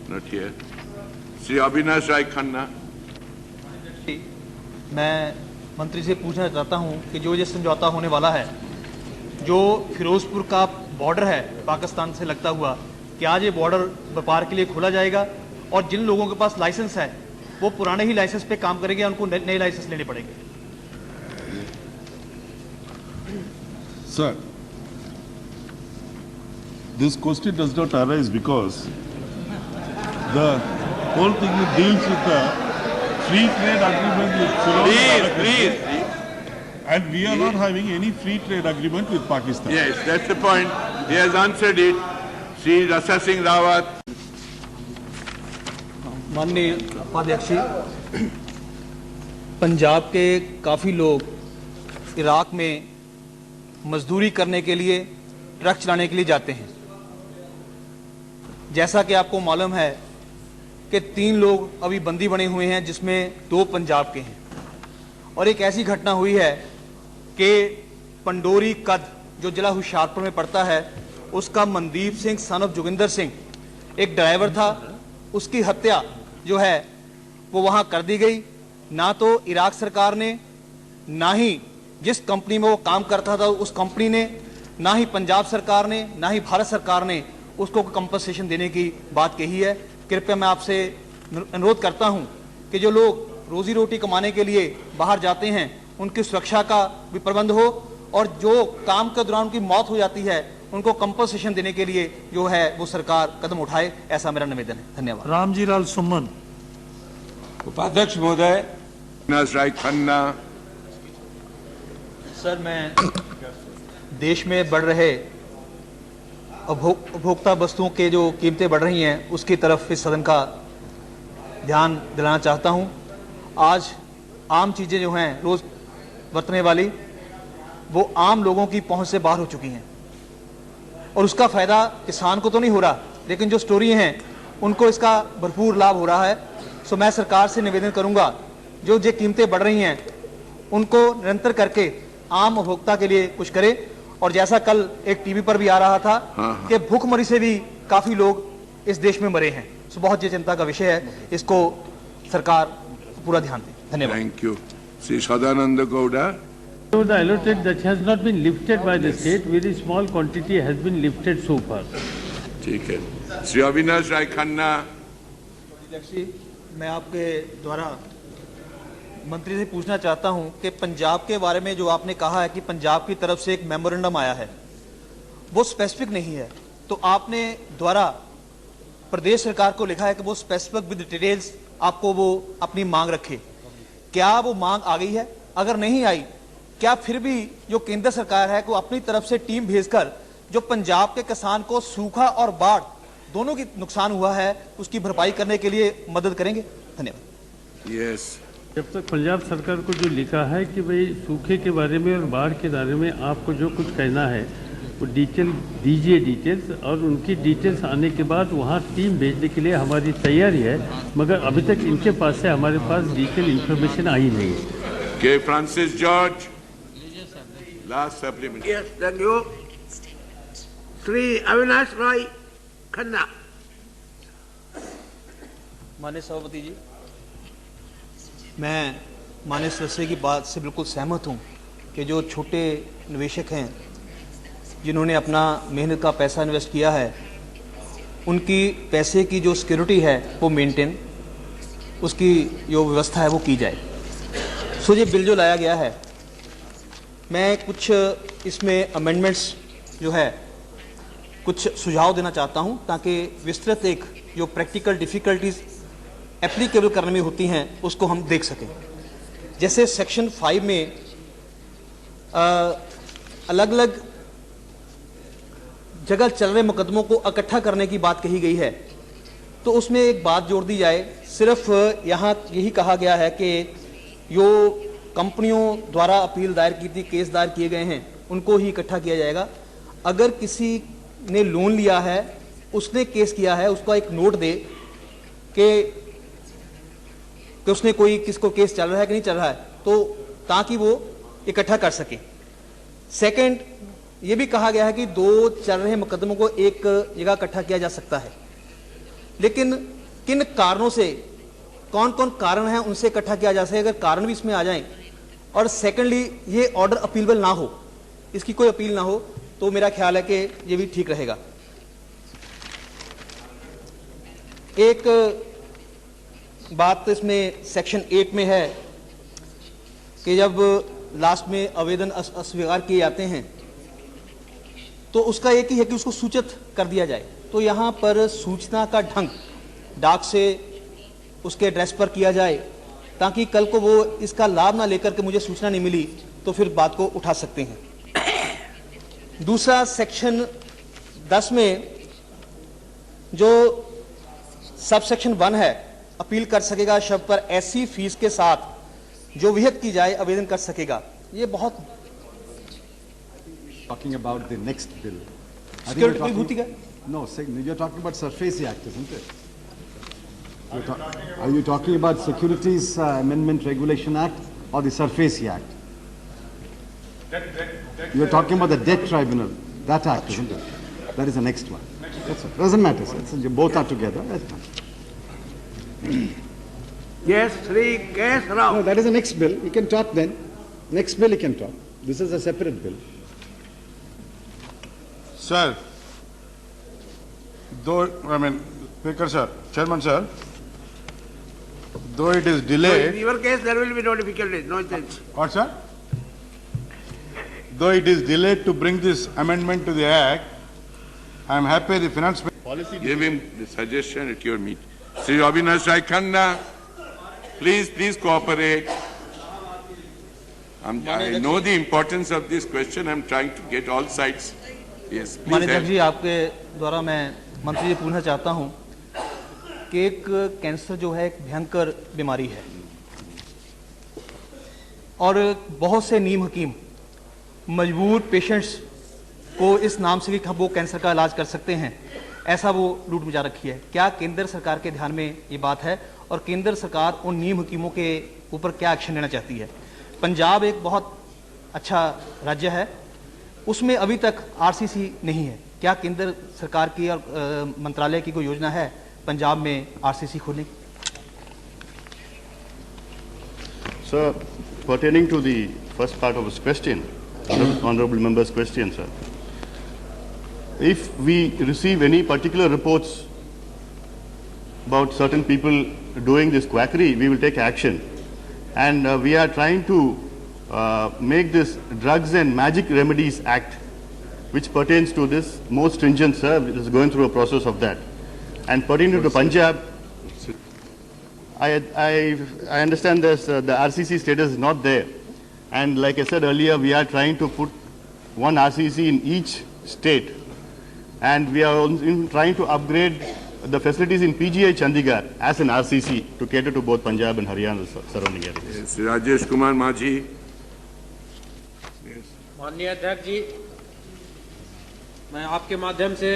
Not here. Sri Avinash Rai Khanna. मैं मंत्री से पूछना चाहता हूं कि जो ये समझौता होने वाला है, जो फिरोजपुर का बॉर्डर है पाकिस्तान से लगता हुआ, क्या आज ये बॉर्डर व्यापार के लिए खोला जाएगा और जिन लोगों के पास लाइसेंस है वो पुराने ही लाइसेंस पे काम करेंगे, उनको नए लाइसेंस लेने पड़ेंगे? Sir, this question does not arise because the whole thing deals with the free trade agreement with Ceylon. Please. And we are not having any free trade agreement with Pakistan. Yes, that's the point. He has answered it. Sri Rasa Singh Rawat. माननीय उपाध्यक्ष जी, पंजाब के काफ़ी लोग Iraq में मजदूरी करने के लिए, ट्रक चलाने के लिए जाते हैं। जैसा कि आपको मालूम है कि 3 लोग अभी बंदी बने हुए हैं, जिसमें 2 पंजाब के हैं। और एक ऐसी घटना हुई है कि पंडोरी कद, जो जिला हुशियारपुर में पड़ता है, उसका मनदीप सिंह सन ऑफ जोगिंदर सिंह एक ड्राइवर था, उसकी हत्या जो है वो वहाँ कर दी गई। ना तो इराक सरकार ने, ना ही जिस कंपनी में वो काम करता था उस कंपनी ने, ना ही पंजाब सरकार ने, ना ही भारत सरकार ने उसको कंपनसेशन देने की बात कही है। कृपया मैं आपसे अनुरोध करता हूं कि जो लोग रोजी रोटी कमाने के लिए बाहर जाते हैं उनकी सुरक्षा का भी प्रबंध हो, और जो काम के दौरान उनकी मौत हो जाती है उनको कंपनसेशन देने के लिए जो है वो सरकार कदम उठाए, ऐसा मेरा निवेदन है। धन्यवाद। रामजी लाल सुमन। उपाध्यक्ष महोदय, अविनाश राय खन्ना। सर, मैं देश में बढ़ रहे उपभोक्ता वस्तुओं के जो कीमतें बढ़ रही हैं उसकी तरफ इस सदन का ध्यान दिलाना चाहता हूं। आज आम चीज़ें जो हैं रोज़ बरतने वाली, वो आम लोगों की पहुंच से बाहर हो चुकी हैं, और उसका फ़ायदा किसान को तो नहीं हो रहा, लेकिन जो स्टोरी हैं उनको इसका भरपूर लाभ हो रहा है। सो मैं सरकार से निवेदन करूंगा, जो ये कीमतें बढ़ रही हैं उनको निरंतर करके आम उपभोक्ता के लिए कुछ करे। और जैसा कल एक टीवी पर भी आ रहा था कि भूखमरी से भी काफ़ी लोग इस देश में मरे हैं। सो बहुत ये चिंता का विषय है, इसको सरकार पूरा ध्यान दे। धन्यवाद। Thank you. Sri Sadananda Gowda. So the allotted that has not been lifted by the state, very small quantity has been lifted so far. ठीक है। श्री अविनाश राय खन्ना। मैं आपके द्वारा मंत्री से पूछना चाहता हूं कि पंजाब के बारे में जो आपने कहा है कि पंजाब की तरफ से एक मेमोरेंडम आया है, वो स्पेसिफिक नहीं है, तो आपने द्वारा प्रदेश सरकार को लिखा है कि वो स्पेसिफिक विद डिटेल्स आपको वो अपनी मांग रखे। क्या वो मांग आ गई है? अगर नहीं आई, क्या फिर भी जो केंद्र सरकार है वो अपनी तरफ से टीम भेजकर जो पंजाब के किसान को सूखा और बाढ़ दोनों की नुकसान हुआ है उसकी भरपाई करने के लिए मदद करेंगे? धन्यवाद। यस। जब तक पंजाब सरकार को जो लिखा है कि भाई सूखे के बारे में और बाढ़ के बारे में आपको जो कुछ कहना है वो डिटेल दीजिए, डिटेल्स, और उनकी डिटेल्स आने के बाद वहाँ टीम भेजने के लिए हमारी तैयारी है, मगर अभी तक इनके पास से हमारे पास डिटेल इंफॉर्मेशन आई नहीं है। के Francis George, last supplement. Yes, thank you. Shri Avinash Rai Khanna. माननीय सभापति जी, मैं माननीय सदस्य की बात से बिल्कुल सहमत हूं कि जो छोटे निवेशक हैं जिन्होंने अपना मेहनत का पैसा इन्वेस्ट किया है, उनकी पैसे की जो सिक्योरिटी है वो मेंटेन, उसकी जो व्यवस्था है वो की जाए। सो ये बिल जो लाया गया है, मैं कुछ इसमें अमेंडमेंट्स जो है कुछ सुझाव देना चाहता हूं, ताकि विस्तृत एक जो प्रैक्टिकल डिफ़िकल्टीज एप्लीकेबल करने में होती हैं उसको हम देख सकें। जैसे सेक्शन 5 में अलग अलग जगह चल रहे मुकदमों को इकट्ठा करने की बात कही गई है, तो उसमें एक बात जोड़ दी जाए। सिर्फ यहाँ यही कहा गया है कि जो कंपनियों द्वारा अपील दायर की थी, केस दायर किए गए हैं, उनको ही इकट्ठा किया जाएगा। अगर किसी ने लोन लिया है, उसने केस किया है, उसका एक नोट दे कि उसने कोई किसको केस चल रहा है कि नहीं चल रहा है, तो ताकि वो इकट्ठा कर सके। सेकंड, ये भी कहा गया है कि 2 चल रहे मुकदमों को एक जगह इकट्ठा किया जा सकता है, लेकिन किन कारणों से, कौन कौन कारण हैं उनसे इकट्ठा किया जा सके, अगर कारण भी इसमें आ जाएं, और सेकेंडली ये ऑर्डर अपीलेबल ना हो, इसकी कोई अपील ना हो, तो मेरा ख्याल है कि ये भी ठीक रहेगा। एक बात तो इसमें सेक्शन 8 में है कि जब लास्ट में आवेदन अस्वीकार किए जाते हैं तो उसका एक ही है कि उसको सूचित कर दिया जाए। तो यहाँ पर सूचना का ढंग डाक से उसके एड्रेस पर किया जाए, ताकि कल को वो इसका लाभ ना लेकर के मुझे सूचना नहीं मिली तो फिर बात को उठा सकते हैं। दूसरा, सेक्शन 10 में जो सब सेक्शन 1 है, अपील कर सकेगा शब्द पर ऐसी फीस के साथ जो विहित की जाए आवेदन कर सकेगा। ये बहुत Talking about the next bill. I think security you're विभूति का No, you're talking about SARFAESI Act, isn't it? Are you talking about Securities Amendment Regulation Act or the SARFAESI Act? You're talking about the Debt Tribunal, that act, isn't it? That is the next one. That's it. Doesn't matter, sir. Both are together. That's fine. Yes, Sri K.S. Rao. No, that is the next bill. You can talk then. Next bill you can talk. This is a separate bill. Sir, though, Speaker sir, Chairman sir, though it is So in delayed, your case, there will be no difficulties, no change. what sir? Though it is delayed to bring this amendment to the Act, I am happy the finance policy. Give him the suggestion at your meeting. Sri Avinash Rai Khanna, please cooperate. I know the importance of this question. I'm trying to get all sides. Yes, please माननीय help. अध्यक्ष जी, आपके द्वारा मैं मंत्री जी पूछना चाहता हूं कि एक कैंसर जो है एक भयंकर बीमारी है और बहुत से नीम हकीम मजबूर पेशेंट्स को इस नाम से कि वो कैंसर का इलाज कर सकते हैं, ऐसा वो लूट मचा रखी है। क्या केंद्र सरकार के ध्यान में ये बात है और केंद्र सरकार उन नीम हकीमों के ऊपर क्या एक्शन लेना चाहती है? पंजाब एक बहुत अच्छा राज्य है, उसमें अभी तक आरसीसी नहीं है। क्या केंद्र सरकार की और मंत्रालय की कोई योजना है पंजाब में आरसीसी खोलने की? Sir, pertaining to the first part of his question, honorable member's question, sir, if we receive any particular reports about certain people doing this quackery, we will take action. And we are trying to make this Drugs and Magic Remedies Act, which pertains to this, more stringent, sir. It is going through a process of that. And pertaining to Punjab, I understand this, the RCC status is not there. And like I said earlier, we are trying to put one RCC in each state. And we are also trying to upgrade the facilities in PGI Chandigarh as an RCC to cater to both Punjab and Haryana surrounding areas. Yes, Rajesh Kumar Majhi. माननीय अध्यक्ष जी, मैं आपके माध्यम से